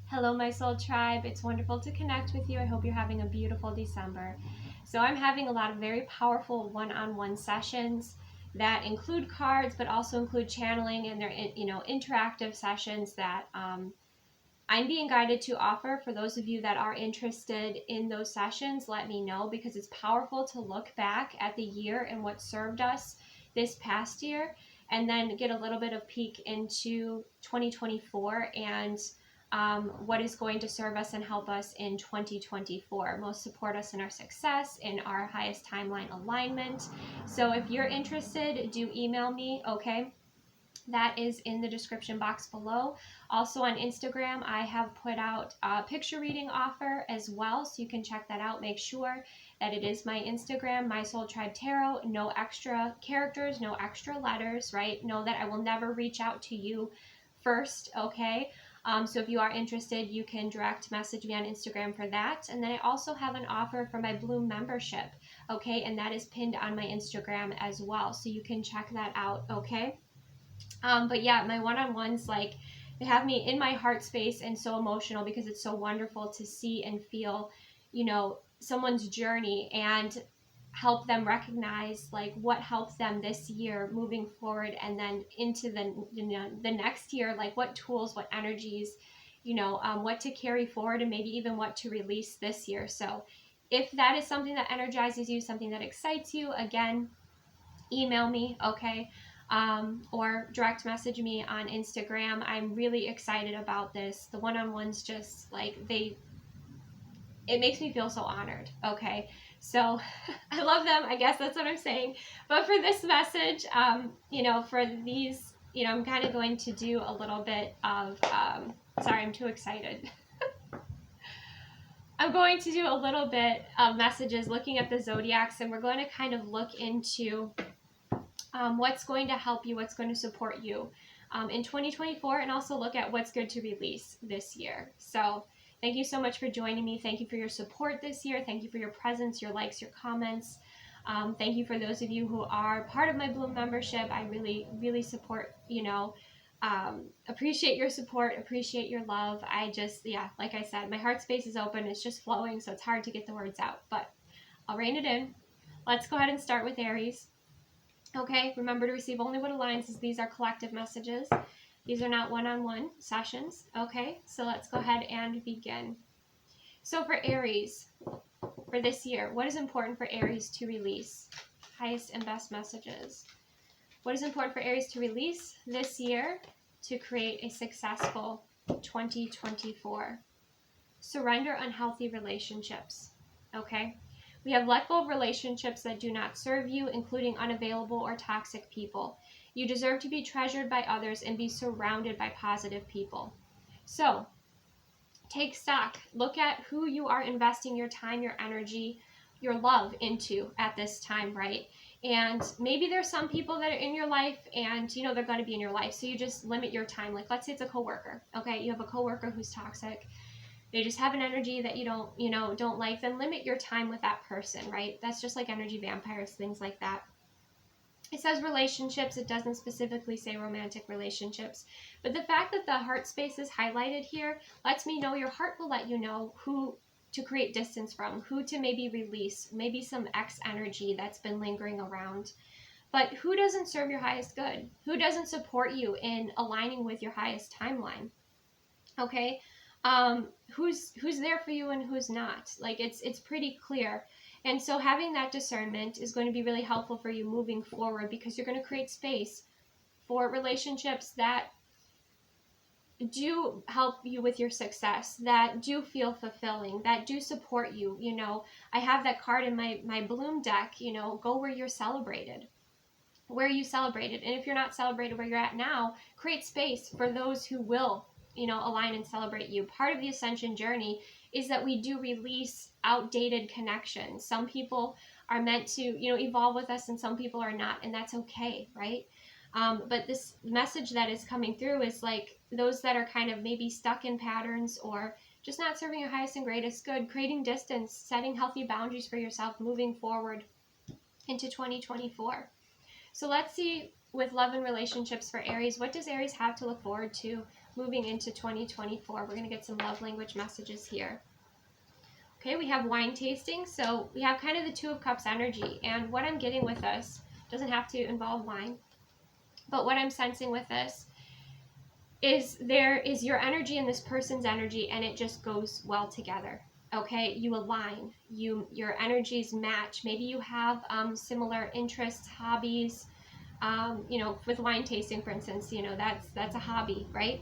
Hello, my soul tribe. It's wonderful to connect with you. I hope you're having a beautiful December. So I'm having a lot of very powerful one-on-one sessions that include cards, but also include channeling, and they're interactive sessions that I'm being guided to offer. For those of you that are interested in those sessions, let me know, because it's powerful to look back at the year and what served us this past year, and then get a little bit of peek into 2024 and what is going to serve us and help us in 2024, most support us in our success, in our highest timeline alignment. So if you're interested, do email me, okay? That is in the description box below. Also on Instagram, I have put out a picture reading offer as well, so you can check that out. Make sure that it is my Instagram, My Soul Tribe Tarot. No extra characters, no extra letters, right? Know that I will never reach out to you first, okay? So if you are interested, you can direct message me on Instagram for that. And then I also have an offer for my Bloom membership, okay? And that is pinned on my Instagram as well, so you can check that out, okay? But yeah, my one-on-ones, like, they have me in my heart space and so emotional, because it's so wonderful to see and feel, someone's journey and help them recognize like what helped them this year moving forward, and then into the next year, like what tools, what energies, what to carry forward, and maybe even what to release this year. So if that is something that energizes you, something that excites you, again, email me, okay? Or direct message me on Instagram. I'm really excited about this. The one-on-ones, just like, it makes me feel so honored, okay? So I love them, I guess that's what I'm saying. But for this message, for these, I'm kind of going to do a little bit of, sorry, I'm too excited. I'm going to do a little bit of messages looking at the zodiacs, and we're going to kind of look into what's going to help you, what's going to support you in 2024, and also look at what's good to release this year. So thank you so much for joining me. Thank you for your support this year. Thank you for your presence, your likes, your comments. Thank you for those of you who are part of my Bloom membership. I really, really support, appreciate your support, appreciate your love. I just, like I said, my heart space is open. It's just flowing, so it's hard to get the words out, but I'll rein it in. Let's go ahead and start with Aries. Okay, remember to receive only what aligns, as these are collective messages. These are not one-on-one sessions. Okay, so let's go ahead and begin. So for Aries, for this year, what is important for Aries to release? Highest and best messages. What is important for Aries to release this year to create a successful 2024? Surrender unhealthy relationships. Okay? We have let go of relationships that do not serve you, including unavailable or toxic people. You deserve to be treasured by others and be surrounded by positive people. So, take stock. Look at who you are investing your time, your energy, your love into at this time, right? And maybe there's some people that are in your life, and they're going to be in your life, so you just limit your time. Like, let's say it's a coworker, okay? You have a coworker who's toxic. They just have an energy that you don't like, then limit your time with that person, right? That's just like energy vampires, things like that. It says relationships. It doesn't specifically say romantic relationships. But the fact that the heart space is highlighted here lets me know your heart will let you know who to create distance from, who to maybe release, maybe some ex energy that's been lingering around. But who doesn't serve your highest good? Who doesn't support you in aligning with your highest timeline? Okay? Who's there for you and who's not. Like, it's pretty clear. And so having that discernment is going to be really helpful for you moving forward, because you're going to create space for relationships that do help you with your success, that do feel fulfilling, that do support you. I have that card in my Bloom deck, go where you're celebrated. Where you celebrated. And if you're not celebrated where you're at now, create space for those who will align and celebrate you. Part of the Ascension journey is that we do release outdated connections. Some people are meant to, evolve with us, and some people are not, and that's okay, right? But this message that is coming through is like those that are kind of maybe stuck in patterns, or just not serving your highest and greatest good, creating distance, setting healthy boundaries for yourself, moving forward into 2024. So let's see, with love and relationships for Aries, what does Aries have to look forward to moving into 2024. We're going to get some love language messages here. Okay, we have wine tasting. So we have kind of the Two of Cups energy. And what I'm getting with this doesn't have to involve wine. But what I'm sensing with this is there is your energy and this person's energy, and it just goes well together. Okay, you align, your energies match. Maybe you have similar interests, hobbies. You know, with wine tasting, for instance, you know, that's a hobby, right?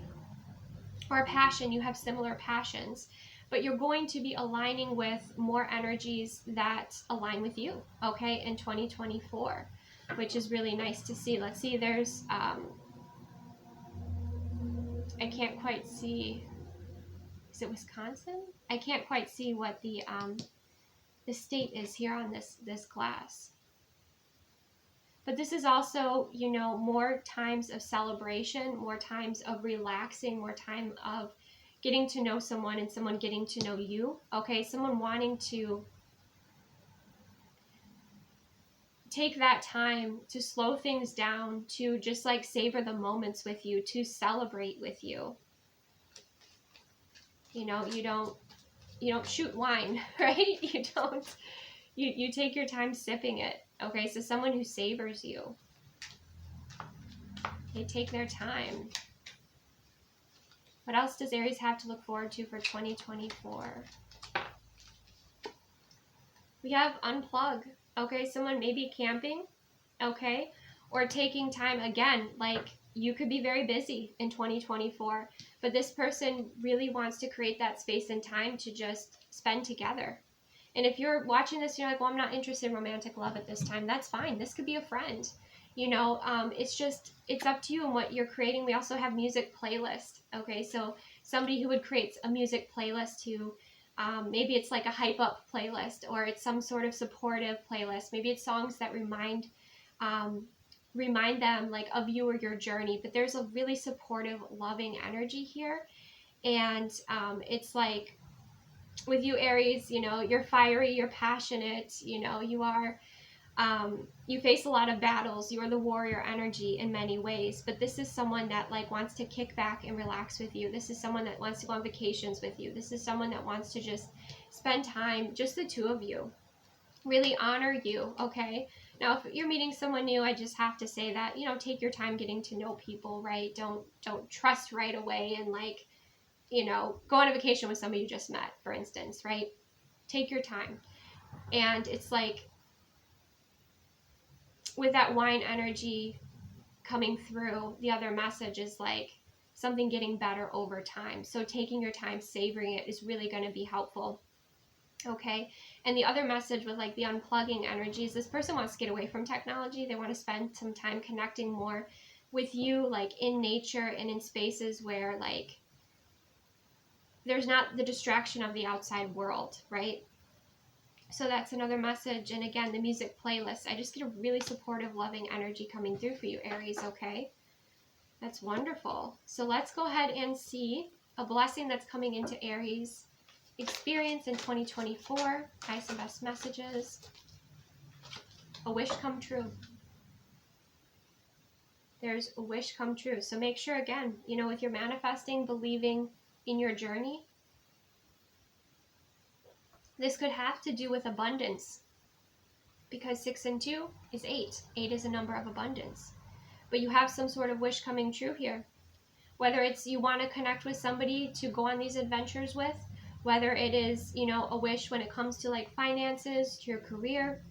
Or a passion, you have similar passions, but you're going to be aligning with more energies that align with you, okay, in 2024, which is really nice to see. Let's see, there's, I can't quite see, is it Wisconsin? I can't quite see what the state is here on this glass. But this is also, you know, more times of celebration, more times of relaxing, more time of getting to know someone and someone getting to know you. Okay, someone wanting to take that time to slow things down, to just like savor the moments with you, to celebrate with you. You know, you don't shoot wine, right? You take your time sipping it. Okay, so someone who savors you. They take their time. What else does Aries have to look forward to for 2024? We have unplug. Okay, someone may be camping, okay, or taking time. Again, like, you could be very busy in 2024, but this person really wants to create that space and time to just spend together. And if you're watching this, you're like, well, I'm not interested in romantic love at this time. That's fine. This could be a friend. You know, it's up to you and what you're creating. We also have music playlist. Okay, so somebody who would create a music playlist to, maybe it's like a hype up playlist, or it's some sort of supportive playlist. Maybe it's songs that remind them like of you or your journey. But there's a really supportive, loving energy here. And it's like, with you, Aries, you know, you're fiery, you're passionate, you know, you are, you face a lot of battles. You are the warrior energy in many ways, but this is someone that like wants to kick back and relax with you. This is someone that wants to go on vacations with you. This is someone that wants to just spend time, just the two of you, really honor you. Okay. Now, if you're meeting someone new, I just have to say that, you know, take your time getting to know people, right? Don't trust right away and like, you know, go on a vacation with somebody you just met, for instance, right? Take your time. And it's like, with that wine energy coming through, the other message is like something getting better over time. So taking your time, savoring it is really going to be helpful. Okay. And the other message with like the unplugging energies, this person wants to get away from technology. They want to spend some time connecting more with you, like in nature and in spaces where like there's not the distraction of the outside world, right? So that's another message. And again, the music playlist, I just get a really supportive, loving energy coming through for you, Aries, okay? That's wonderful. So let's go ahead and see a blessing that's coming into Aries experience in 2024. Highest and best messages. A wish come true. There's a wish come true. So make sure, again, you know, with your manifesting, believing in your journey, this could have to do with abundance, because 6 and 2 is 8. 8 is a number of abundance. But you have some sort of wish coming true here. Whether it's you want to connect with somebody to go on these adventures with, whether it is, you know, a wish when it comes to like finances, to your career,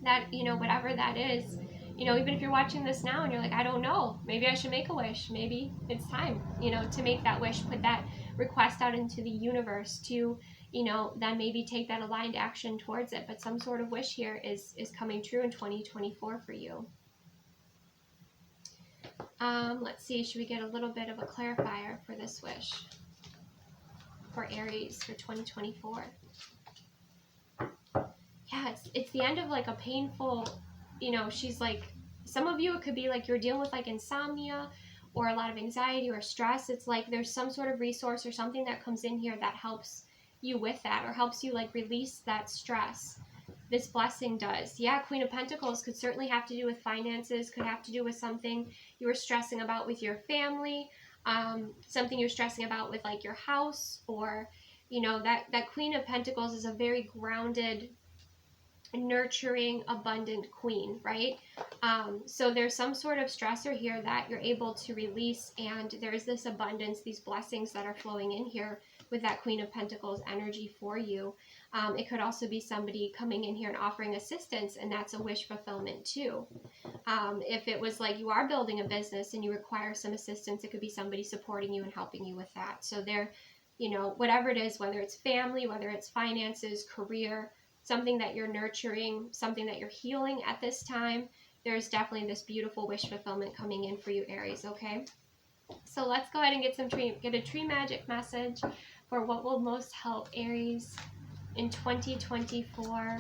that, you know, whatever that is, you know, even if you're watching this now and you're like, I don't know, maybe I should make a wish. Maybe it's time, you know, to make that wish, put that request out into the universe to, you know, then maybe take that aligned action towards it. But some sort of wish here is coming true in 2024 for you. Let's see, should we get a little bit of a clarifier for this wish for Aries for 2024? Yeah, it's the end of like a painful, you know, she's like, some of you, it could be like you're dealing with like insomnia or a lot of anxiety or stress. It's like there's some sort of resource or something that comes in here that helps you with that, or helps you like release that stress. This blessing does. Yeah, Queen of Pentacles could certainly have to do with finances, could have to do with something you were stressing about with your family. something you're stressing about with like your house, or, you know, that Queen of Pentacles is a very grounded, nurturing, abundant queen, right? So there's some sort of stressor here that you're able to release, and there's this abundance, these blessings that are flowing in here with that Queen of Pentacles energy for you. It could also be somebody coming in here and offering assistance, and that's a wish fulfillment too. If it was like you are building a business and you require some assistance, it could be somebody supporting you and helping you with that. So they're, you know, whatever it is, whether it's family, whether it's finances, career, something that you're nurturing, something that you're healing at this time, there's definitely this beautiful wish fulfillment coming in for you, Aries, okay? So let's go ahead and get a tree magic message for what will most help Aries in 2024.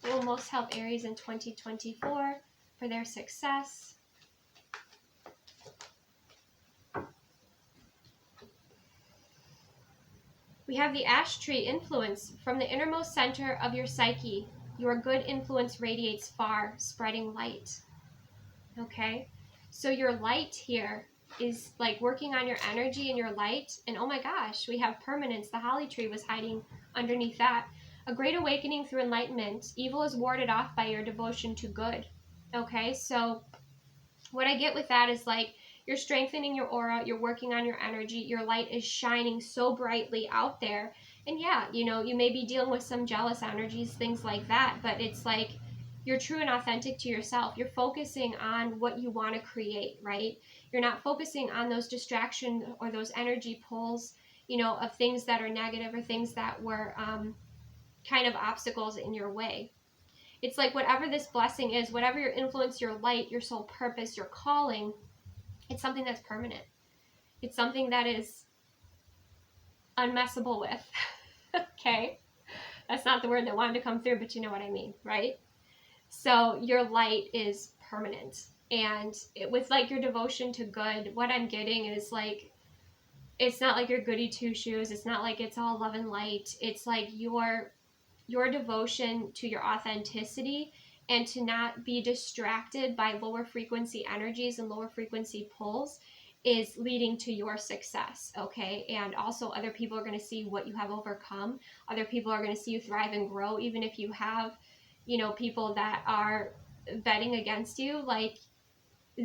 What will most help Aries in 2024 for their success? We have the ash tree influence. From the innermost center of your psyche, your good influence radiates far, spreading light. Okay? So your light here is like working on your energy and your light. And oh my gosh, we have permanence. The holly tree was hiding underneath that. A great awakening through enlightenment. Evil is warded off by your devotion to good. Okay? So what I get with that is like, you're strengthening your aura, you're working on your energy, your light is shining so brightly out there. And yeah, you know, you may be dealing with some jealous energies, things like that, but it's like you're true and authentic to yourself. You're focusing on what you want to create, right? You're not focusing on those distractions or those energy pulls, you know, of things that are negative or things that were kind of obstacles in your way. It's like whatever this blessing is, whatever your influence, your light, your soul purpose, your calling, it's something that's permanent. It's something that is unmessable with. Okay? That's not the word that wanted to come through, but you know what I mean, right? So your light is permanent. And with like your devotion to good, what I'm getting is like, it's not like your goody two shoes. It's not like it's all love and light. It's like your devotion to your authenticity, and to not be distracted by lower frequency energies and lower frequency pulls is leading to your success, okay? And also other people are going to see what you have overcome. Other people are going to see you thrive and grow, even if you have, you know, people that are betting against you. Like,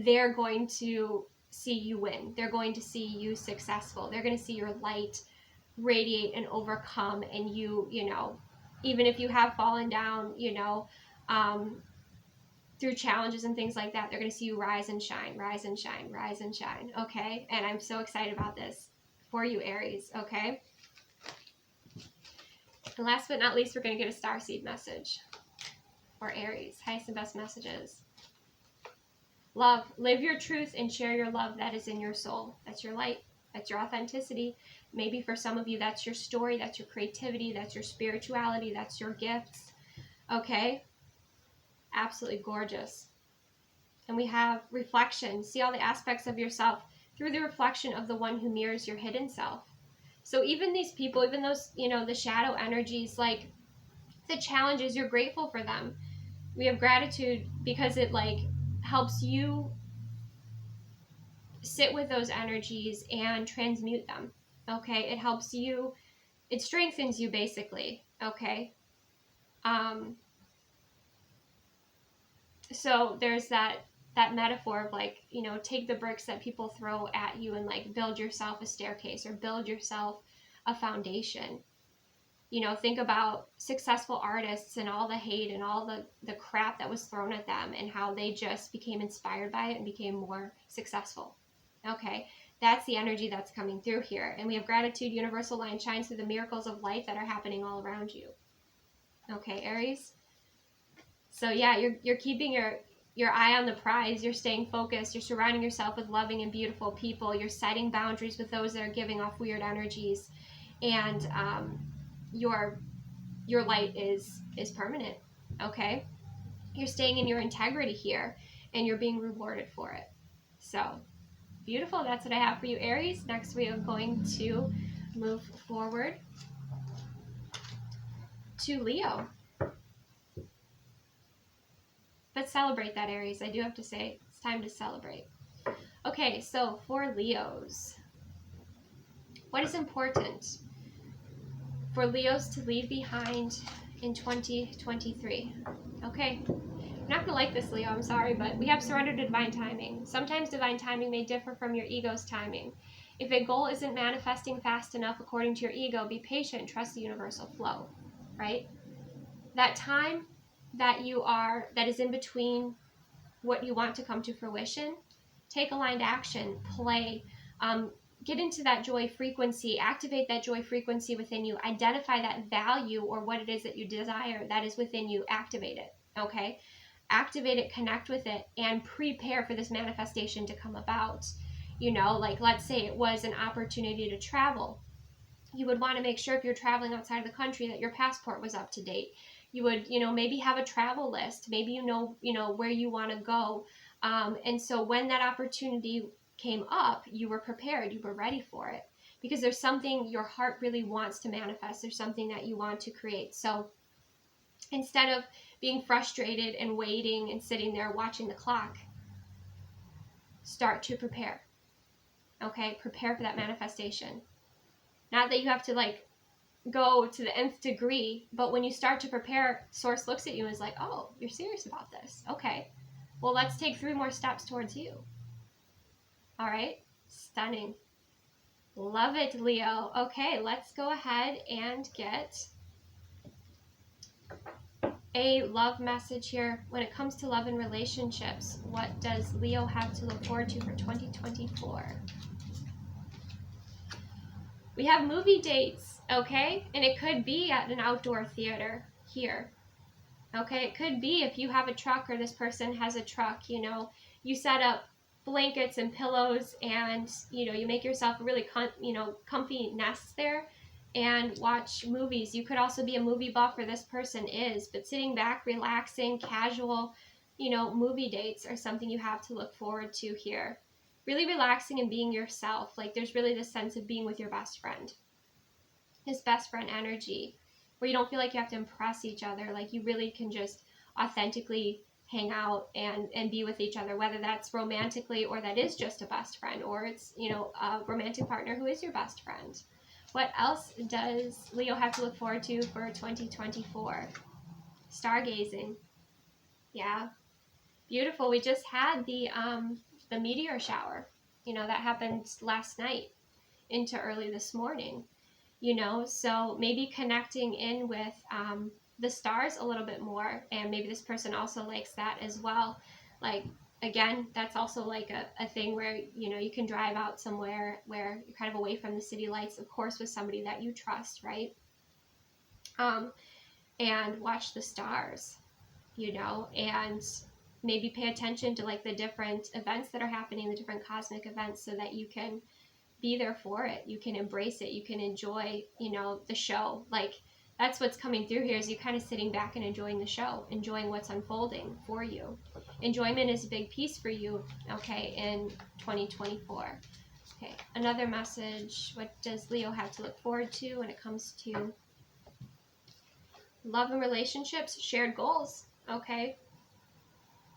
they're going to see you win. They're going to see you successful. They're going to see your light radiate and overcome, and you know, even if you have fallen down, you know, through challenges and things like that, they're going to see you rise and shine, rise and shine, rise and shine, okay? And I'm so excited about this for you, Aries, okay? And last but not least, we're going to get a starseed message for Aries. Highest and best messages. Love. Live your truth and share your love that is in your soul. That's your light. That's your authenticity. Maybe for some of you, that's your story, that's your creativity, that's your spirituality, that's your gifts, okay? Absolutely gorgeous. And we have reflection. See all the aspects of yourself through the reflection of the one who mirrors your hidden self. So even these people, even those, you know, the shadow energies, like the challenges, you're grateful for them. We have gratitude because it like helps you sit with those energies and transmute them. Okay, it helps you, it strengthens you basically. Okay. So there's that metaphor of like, you know, take the bricks that people throw at you and like build yourself a staircase or build yourself a foundation. You know, think about successful artists and all the hate and all the crap that was thrown at them, and how they just became inspired by it and became more successful. Okay, that's the energy that's coming through here. And we have gratitude, universal line shines through the miracles of life that are happening all around you. Okay, Aries. So yeah, you're keeping your eye on the prize. You're staying focused. You're surrounding yourself with loving and beautiful people. You're setting boundaries with those that are giving off weird energies, and your light is permanent. Okay, you're staying in your integrity here, and you're being rewarded for it. So beautiful. That's what I have for you, Aries. Next, we are going to move forward to Leo. But celebrate that, Aries. I do have to say, it's time to celebrate. Okay. Okay, so for Leos, what is important for Leos to leave behind in 2023? Okay, I'm not going to like this, Leo, I'm sorry, but we have surrender to divine timing. Sometimes divine timing may differ from your ego's timing. If a goal isn't manifesting fast enough according to your ego, be patient, trust the universal flow, right? That time that is in between what you want to come to fruition, take aligned action, play, get into that joy frequency, activate that joy frequency within you, identify that value or what it is that you desire that is within you, activate it, okay? Activate it, connect with it, and prepare for this manifestation to come about. You know, like let's say it was an opportunity to travel. You would want to make sure if you're traveling outside of the country that your passport was up to date. You would, maybe have a travel list. Maybe you know where you want to go. And so when that opportunity came up, you were prepared, you were ready for it, because there's something your heart really wants to manifest. There's something that you want to create. So instead of being frustrated and waiting and sitting there watching the clock, start to prepare. Okay, prepare for that manifestation. Not that you have to go to the nth degree, but when you start to prepare, Source looks at you and is like, oh, you're serious about this. Okay, well, let's take 3 more steps towards you. All right, stunning. Love it, Leo. Okay, let's go ahead and get a love message here. When it comes to love and relationships, what does Leo have to look forward to for 2024? We have movie dates, okay? And it could be at an outdoor theater here. Okay, it could be if you have a truck or this person has a truck, you set up blankets and pillows and, you make yourself a really, comfy nest there and watch movies. You could also be a movie buff, or this person is, but sitting back, relaxing, casual, movie dates are something you have to look forward to here. Really relaxing and being yourself. Like there's really this sense of being with your best friend. His best friend energy, where you don't feel like you have to impress each other. Like you really can just authentically hang out and be with each other, whether that's romantically or that is just a best friend, or it's, a romantic partner who is your best friend. What else does Leo have to look forward to for 2024? Stargazing. Yeah. Beautiful. We just had the meteor shower, that happened last night into early this morning, so maybe connecting in with the stars a little bit more, and maybe this person also likes that as well. Like, again, that's also like a thing where, you can drive out somewhere where you're kind of away from the city lights, of course, with somebody that you trust, right? And watch the stars, and maybe pay attention to the different events that are happening, the different cosmic events, so that you can be there for it. You can embrace it. You can enjoy, the show. That's what's coming through here, is you kind of sitting back and enjoying the show, enjoying what's unfolding for you. Enjoyment is a big piece for you, okay, in 2024. Okay, another message. What does Leo have to look forward to when it comes to love and relationships? Shared goals, okay?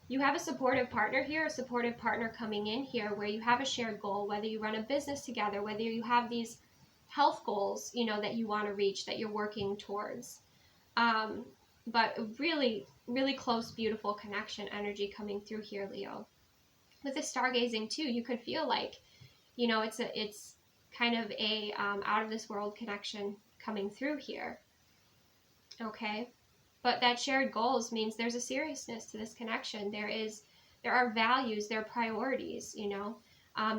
You have a supportive partner here, a supportive partner coming in here where you have a shared goal, whether you run a business together, whether you have these health goals, that you want to reach, that you're working towards. But really, really close, beautiful connection energy coming through here, Leo. With the stargazing too, you could feel like, it's kind of a out of this world connection coming through here. Okay. But that shared goals means there's a seriousness to this connection. There are values, there are priorities,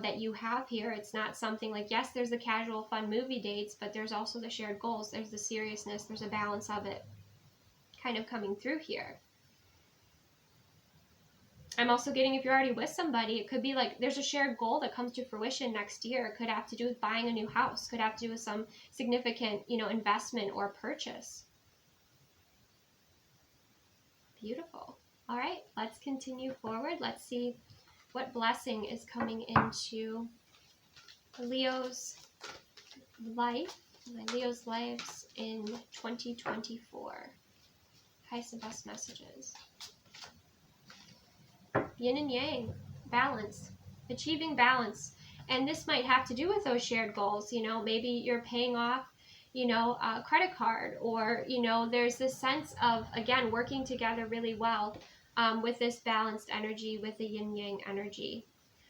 that you have here. It's not something like, yes, there's the casual fun movie dates, but there's also the shared goals. There's the seriousness. There's a balance of it kind of coming through here. I'm also getting, if you're already with somebody, it could be like there's a shared goal that comes to fruition next year. It could have to do with buying a new house. Could have to do with some significant, investment or purchase. Beautiful. All right, let's continue forward. Let's see what blessing is coming into Leo's life, Leo's lives in 2024. Highest and best messages. Yin and yang, balance. Achieving balance. And this might have to do with those shared goals. You know, maybe you're paying off, you know, a credit card, or, you know, there's this sense of, again, working together really well with this balanced energy, with the yin yang energy.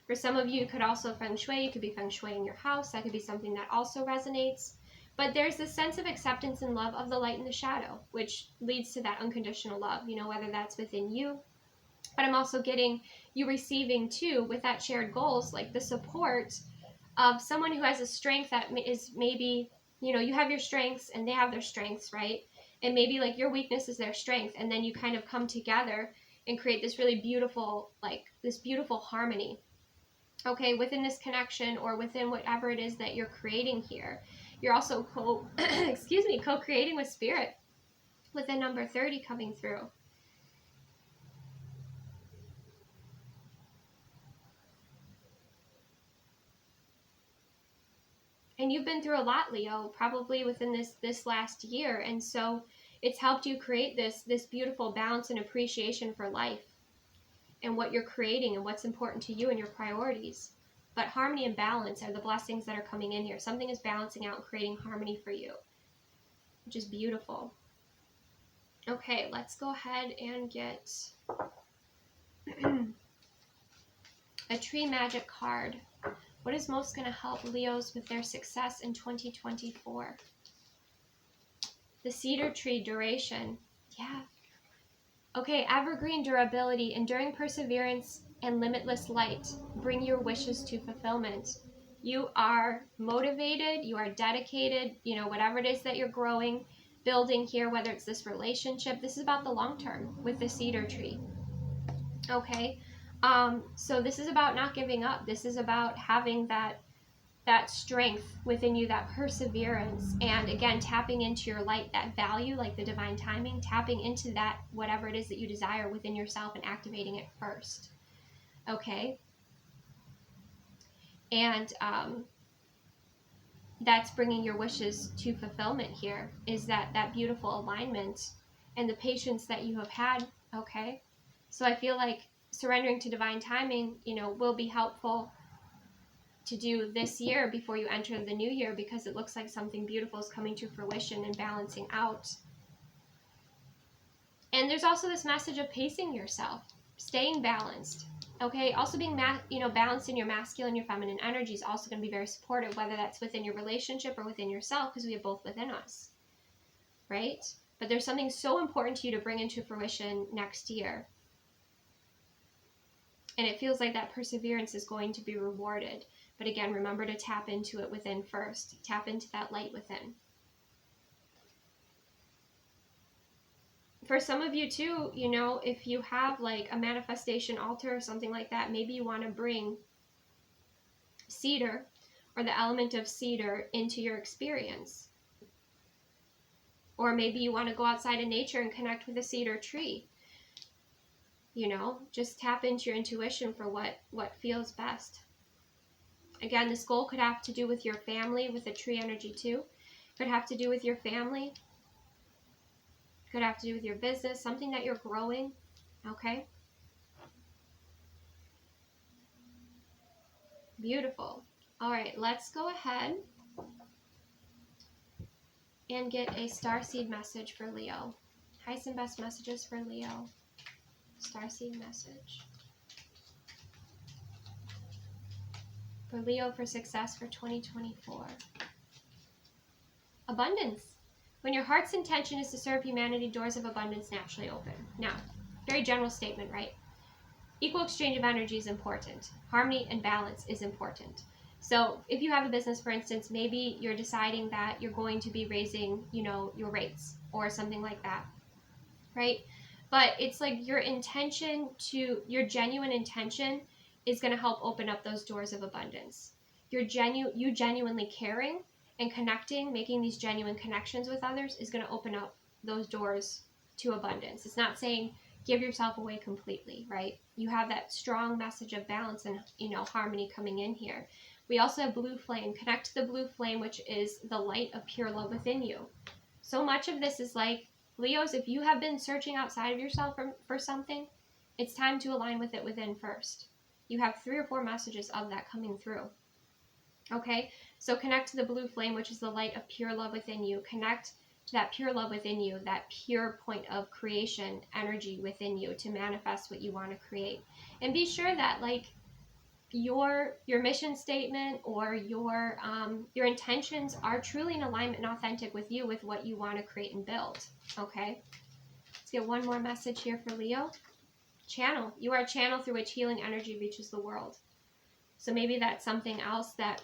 For some of you, it could also feng shui. You could be feng shui in your house. That could be something that also resonates. But there's this sense of acceptance and love of the light and the shadow, which leads to that unconditional love, you know, whether that's within you. But I'm also getting you receiving too, with that shared goals, like the support of someone who has a strength that is maybe, you know, you have your strengths and they have their strengths, right? And maybe like your weakness is their strength. And then you kind of come together and create this really beautiful, like this beautiful harmony, okay, within this connection, or within whatever it is that you're creating here. You're also co-creating with spirit, with the number 30 coming through. And you've been through a lot, Leo, probably within this last year. And so it's helped you create this beautiful balance and appreciation for life and what you're creating and what's important to you and your priorities. But harmony and balance are the blessings that are coming in here. Something is balancing out and creating harmony for you, which is beautiful. Okay, let's go ahead and get a tree magic card. What is most going to help Leos with their success in 2024? The cedar tree duration. Yeah. Okay, evergreen durability, enduring perseverance, and limitless light. Bring your wishes to fulfillment. You are motivated, you are dedicated, you know, whatever it is that you're growing, building here, whether it's this relationship. This is about the long term with the cedar tree. Okay, so this is about not giving up. This is about having that strength within you, that perseverance, and again, tapping into your light, that value, like the divine timing, tapping into that, whatever it is that you desire within yourself and activating it first. Okay, and that's bringing your wishes to fulfillment here, is that beautiful alignment and the patience that you have had. Okay, so I feel like surrendering to divine timing, you know, will be helpful to do this year before you enter the new year, because it looks like something beautiful is coming to fruition and balancing out. And there's also this message of pacing yourself, staying balanced. Okay, also being balanced in your masculine, your feminine energy is also going to be very supportive, whether that's within your relationship or within yourself, because we have both within us, right? But there's something so important to you to bring into fruition next year. And it feels like that perseverance is going to be rewarded. But again, remember to tap into it within first. Tap into that light within. For some of you too, you know, if you have like a manifestation altar or something like that, maybe you want to bring cedar or the element of cedar into your experience. Or maybe you want to go outside in nature and connect with a cedar tree. You know, just tap into your intuition for what feels best. Again, this goal could have to do with your family, with the tree energy too. Could have to do with your family. Could have to do with your business, something that you're growing. Okay? Beautiful. All right, let's go ahead and get a starseed message for Leo. Highest and best messages for Leo. Starseed message for Leo for success for 2024. Abundance. When your heart's intention is to serve humanity, doors of abundance naturally open. Now, very general statement, right? Equal exchange of energy is important. Harmony and balance is important. So if you have a business, for instance, maybe you're deciding that you're going to be raising, you know, your rates or something like that, right? But it's like your genuine intention is going to help open up those doors of abundance. You genuinely caring and connecting, making these genuine connections with others is going to open up those doors to abundance. It's not saying give yourself away completely, right? You have that strong message of balance and, you know, harmony coming in here. We also have blue flame. Connect to the blue flame, which is the light of pure love within you. So much of this is like, Leos, if you have been searching outside of yourself for something, it's time to align with it within first. You have 3 or 4 messages of that coming through. Okay, so connect to the blue flame, which is the light of pure love within you. Connect to that pure love within you, that pure point of creation energy within you to manifest what you want to create. And be sure that like your mission statement or your intentions are truly in alignment and authentic with you, with what you want to create and build. Okay, let's get one more message here for Leo. Channel. You are a channel through which healing energy reaches the world. So maybe that's something else that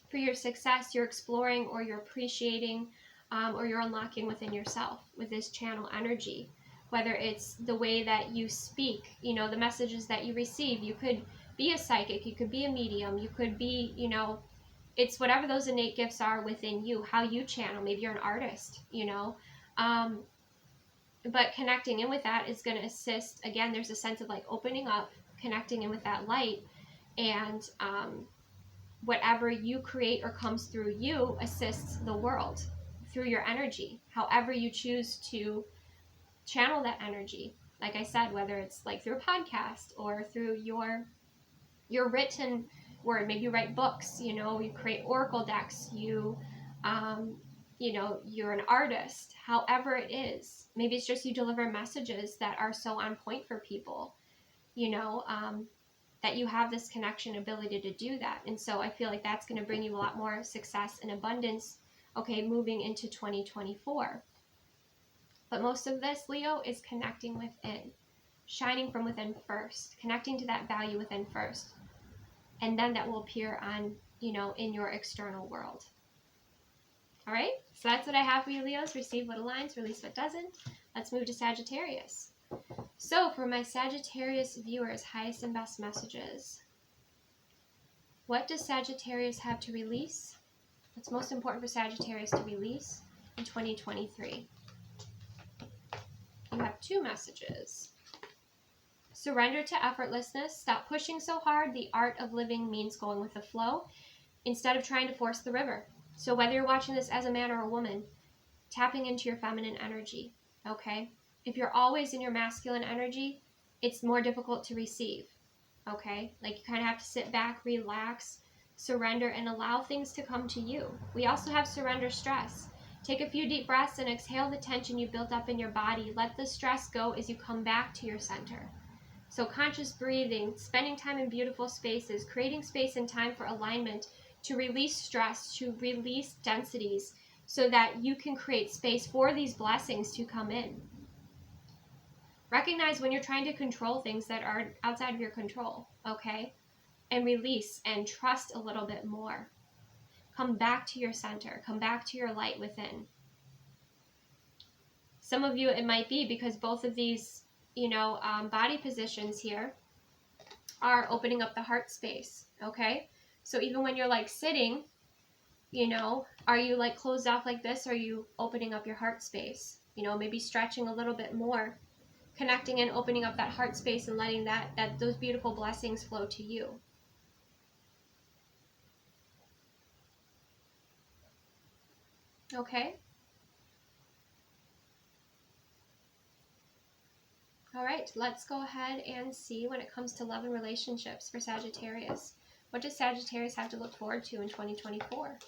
for your success you're exploring or you're appreciating or you're unlocking within yourself with this channel energy. Whether it's the way that you speak, you know, the messages that you receive. You could be a psychic, you could be a medium, you could be, you know, it's whatever those innate gifts are within you, how you channel. Maybe you're an artist, you know. But connecting in with that is going to assist. Again, there's a sense of like opening up, connecting in with that light, and whatever you create or comes through you assists the world through your energy, however you choose to channel that energy. Like I said, whether it's like through a podcast or through your written word. Maybe you write books, you know, you create oracle decks, you know, you're an artist, however it is. Maybe it's just you deliver messages that are so on point for people, you know, that you have this connection ability to do that. And so I feel like that's going to bring you a lot more success and abundance, okay, moving into 2024. But most of this, Leo, is connecting within, shining from within first, connecting to that value within first. And then that will appear on, you know, in your external world. All right, so that's what I have for you, Leos. Receive what aligns, release what doesn't. Let's move to Sagittarius. So for my Sagittarius viewers, highest and best messages. What does Sagittarius have to release? What's most important for Sagittarius to release in 2023? You have 2 messages. Surrender to effortlessness. Stop pushing so hard. The art of living means going with the flow instead of trying to force the river. So whether you're watching this as a man or a woman, tapping into your feminine energy, okay? If you're always in your masculine energy, it's more difficult to receive, okay? Like you kind of have to sit back, relax, surrender, and allow things to come to you. We also have surrender stress. Take a few deep breaths and exhale the tension you built up in your body. Let the stress go as you come back to your center. So conscious breathing, spending time in beautiful spaces, creating space and time for alignment to release stress, to release densities so that you can create space for these blessings to come in. Recognize when you're trying to control things that are outside of your control, okay? And release and trust a little bit more. Come back to your center. Come back to your light within. Some of you, it might be because both of these, you know, body positions here are opening up the heart space, okay? So even when you're like sitting, you know, are you like closed off like this? Or are you opening up your heart space? You know, maybe stretching a little bit more, connecting and opening up that heart space and letting those beautiful blessings flow to you. Okay? All right, let's go ahead and see when it comes to love and relationships for Sagittarius. What does Sagittarius have to look forward to in 2024?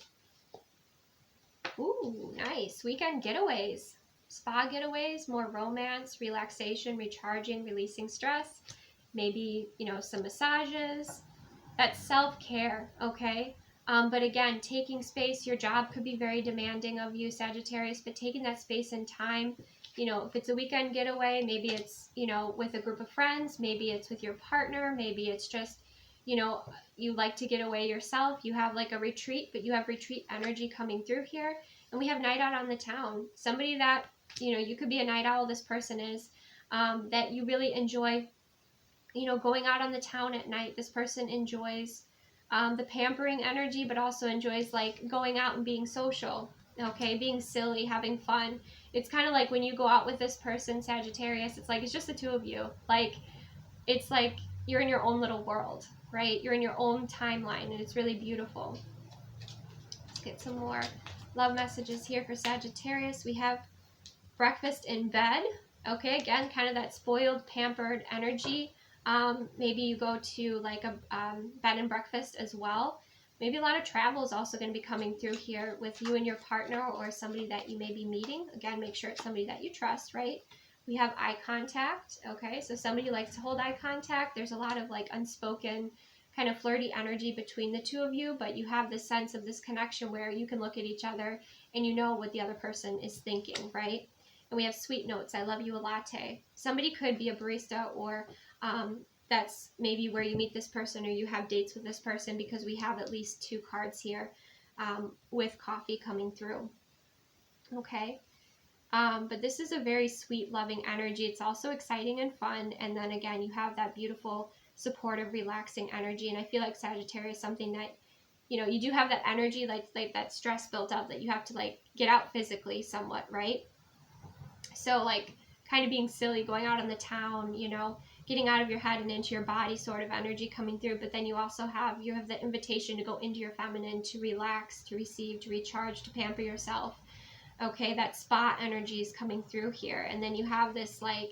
Ooh, nice. Weekend getaways. Spa getaways, more romance, relaxation, recharging, releasing stress. Maybe, you know, some massages. That's self-care, okay? But again, taking space. Your job could be very demanding of you, Sagittarius, but taking that space and time. You know, if it's a weekend getaway, maybe it's, you know, with a group of friends. Maybe it's with your partner. Maybe it's just, you know, you like to get away yourself. You have like a retreat, but you have retreat energy coming through here. And we have night out on the town. Somebody that, you know, you could be a night owl, this person is, that you really enjoy, you know, going out on the town at night. This person enjoys the pampering energy, but also enjoys like going out and being social, okay, being silly, having fun. It's kind of like when you go out with this person, Sagittarius, it's like, it's just the two of you. Like, it's like you're in your own little world, right? You're in your own timeline, and it's really beautiful. Let's get some more love messages here for Sagittarius. We have breakfast in bed. Okay, again, kind of that spoiled, pampered energy Maybe you go to like a bed and breakfast as well. Maybe a lot of travel is also going to be coming through here with you and your partner or somebody that you may be meeting. Again, make sure it's somebody that you trust, right? We have eye contact, okay? So somebody likes to hold eye contact. There's a lot of like unspoken kind of flirty energy between the two of you, but you have this sense of this connection where you can look at each other and you know what the other person is thinking, right? And we have sweet notes. I love you a latte. Somebody could be a barista, or that's maybe where you meet this person or you have dates with this person, because we have at least 2 cards here with coffee coming through. Okay. But this is a very sweet, loving energy. It's also exciting and fun. And then again, you have that beautiful, supportive, relaxing energy. And I feel like Sagittarius is something that, you know, you do have that energy, like that stress built up that you have to like get out physically somewhat, right? So like kind of being silly, going out in the town, you know, getting out of your head and into your body sort of energy coming through. But then you also have the invitation to go into your feminine, to relax, to receive, to recharge, to pamper yourself. Okay, that spa energy is coming through here. And then you have this like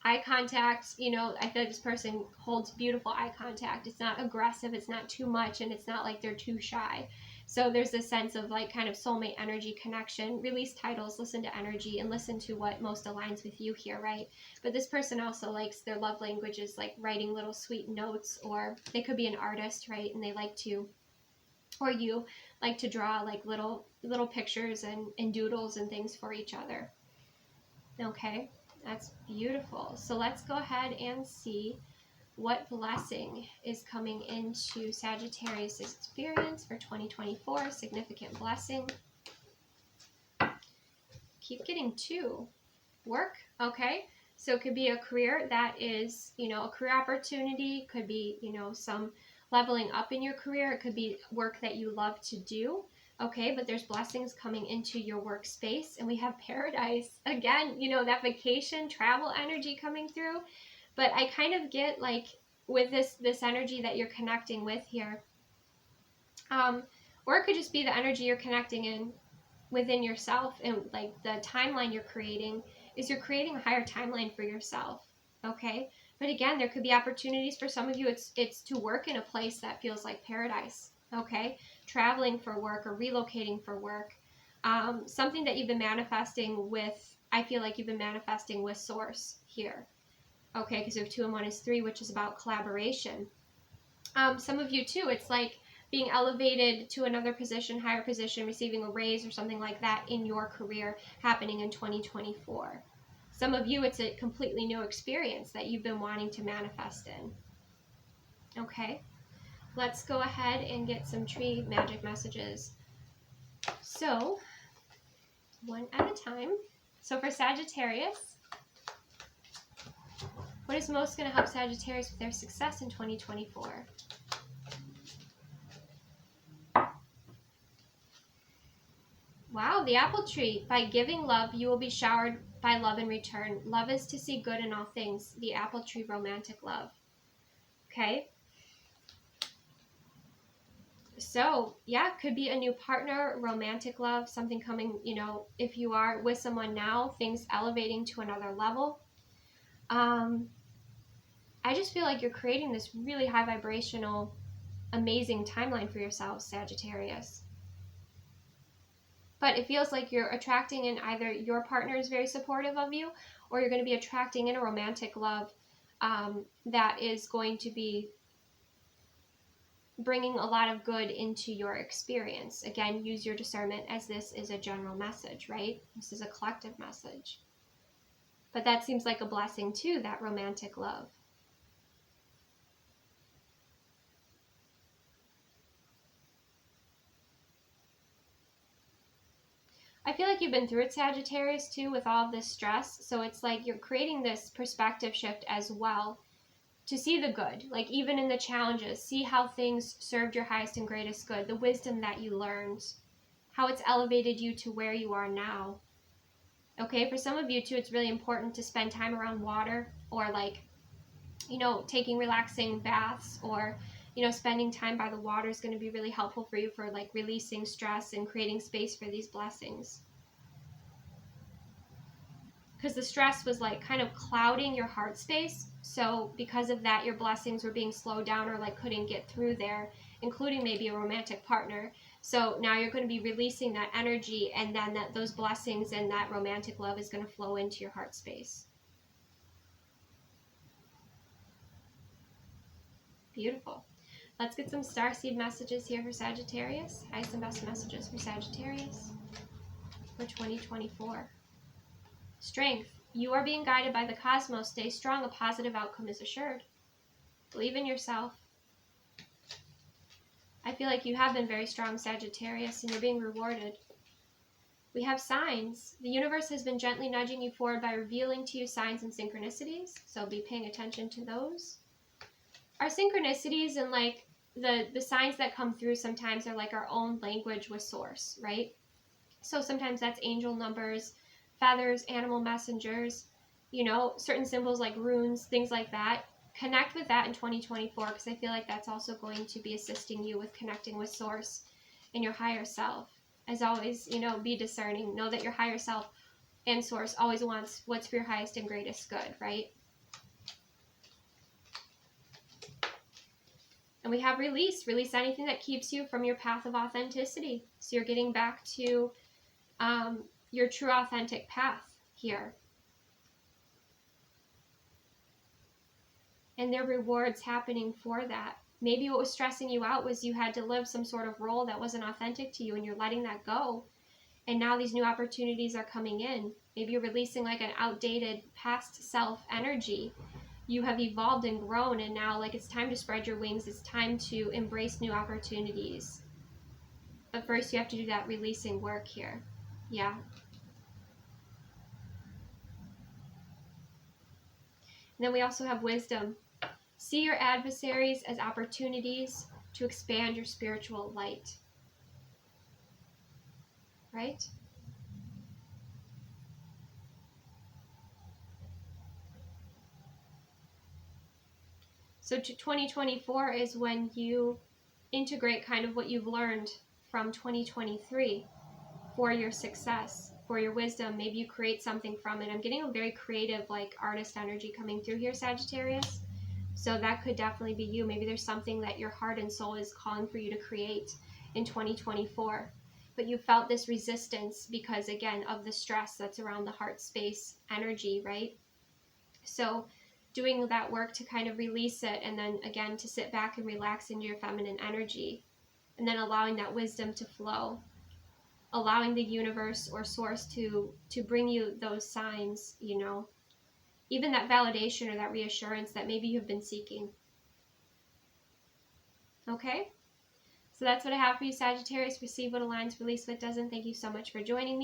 eye contact, you know, I feel like this person holds beautiful eye contact. It's not aggressive, it's not too much, and it's not like they're too shy. So there's this sense of like kind of soulmate energy connection. Release titles, listen to energy, and listen to what most aligns with you here, right? But this person also likes, their love language is like writing little sweet notes, or they could be an artist, right? And they like to, or you like to draw like little pictures and doodles and things for each other. Okay, that's beautiful. So let's go ahead and see what blessing is coming into Sagittarius' experience for 2024. Significant blessing. Keep getting 2. Work, okay? So it could be a career that is, you know, a career opportunity. Could be, you know, some leveling up in your career. It could be work that you love to do. Okay, but there's blessings coming into your workspace. And we have paradise. Again, you know, that vacation, travel energy coming through. But I kind of get like with this energy that you're connecting with here. Or it could just be the energy you're connecting in within yourself, and like the timeline you're creating is you're creating a higher timeline for yourself. Okay, but again, there could be opportunities for some of you. It's to work in a place that feels like paradise. Okay, traveling for work or relocating for work. Something that you've been manifesting with, I feel like you've been manifesting with source here. Okay, because you have 2 and 1 is 3, which is about collaboration. Some of you too, it's like being elevated to another position, higher position, receiving a raise or something like that in your career happening in 2024. Some of you, it's a completely new experience that you've been wanting to manifest in. Okay, let's go ahead and get some tree magic messages. So, one at a time. So for Sagittarius, what is most going to help Sagittarius with their success in 2024? Wow, the apple tree. By giving love, you will be showered by love in return. Love is to see good in all things. The apple tree, romantic love. Okay. So, yeah, could be a new partner, romantic love, something coming, you know, if you are with someone now, things elevating to another level. I just feel like you're creating this really high vibrational, amazing timeline for yourself, Sagittarius. But it feels like you're attracting in either your partner is very supportive of you, or you're going to be attracting in a romantic love that is going to be bringing a lot of good into your experience. Again, use your discernment, as this is a general message, right? This is a collective message. But that seems like a blessing too, that romantic love. I feel like you've been through it, Sagittarius, too, with all of this stress. So it's like you're creating this perspective shift as well to see the good, like even in the challenges, see how things served your highest and greatest good, the wisdom that you learned, how it's elevated you to where you are now. Okay, for some of you too, it's really important to spend time around water, or like, you know, taking relaxing baths, or, you know, spending time by the water is going to be really helpful for you for like releasing stress and creating space for these blessings. because the stress was like kind of clouding your heart space. So because of that, your blessings were being slowed down or like couldn't get through there, including maybe a romantic partner. So now you're going to be releasing that energy, and then those blessings and that romantic love is going to flow into your heart space. Beautiful. Let's get some starseed messages here for Sagittarius. Highest and best messages for Sagittarius for 2024. Strength. You are being guided by the cosmos. Stay strong. A positive outcome is assured. Believe in yourself. I feel like you have been very strong, Sagittarius, and you're being rewarded. We have signs. The universe has been gently nudging you forward by revealing to you signs and synchronicities, so be paying attention to those. Our synchronicities and like the signs that come through sometimes are like our own language with source, right? So sometimes that's angel numbers, feathers, animal messengers, you know, certain symbols like runes, things like that. Connect with that in 2024, because I feel like that's also going to be assisting you with connecting with source and your higher self. As always, you know, be discerning. Know that your higher self and source always wants what's for your highest and greatest good, right? And we have release. Release anything that keeps you from your path of authenticity. So you're getting back to your true authentic path here. And there are rewards happening for that. Maybe what was stressing you out was you had to live some sort of role that wasn't authentic to you, and you're letting that go. And now these new opportunities are coming in. Maybe you're releasing like an outdated past self energy. You have evolved and grown, and now like it's time to spread your wings. It's time to embrace new opportunities. But first you have to do that releasing work here. Yeah. And then we also have wisdom. See your adversaries as opportunities to expand your spiritual light. Right? So 2024 is when you integrate kind of what you've learned from 2023 for your success, for your wisdom. Maybe you create something from it. I'm getting a very creative, like artist energy coming through here, Sagittarius. So that could definitely be you. Maybe there's something that your heart and soul is calling for you to create in 2024. But you felt this resistance because, again, of the stress that's around the heart space energy, right? So doing that work to kind of release it, and then again to sit back and relax into your feminine energy, and then allowing that wisdom to flow, allowing the universe or source to bring you those signs, you know, even that validation or that reassurance that maybe you've been seeking. Okay, so that's what I have for you, Sagittarius. Receive what aligns, release what doesn't. Thank you so much for joining me.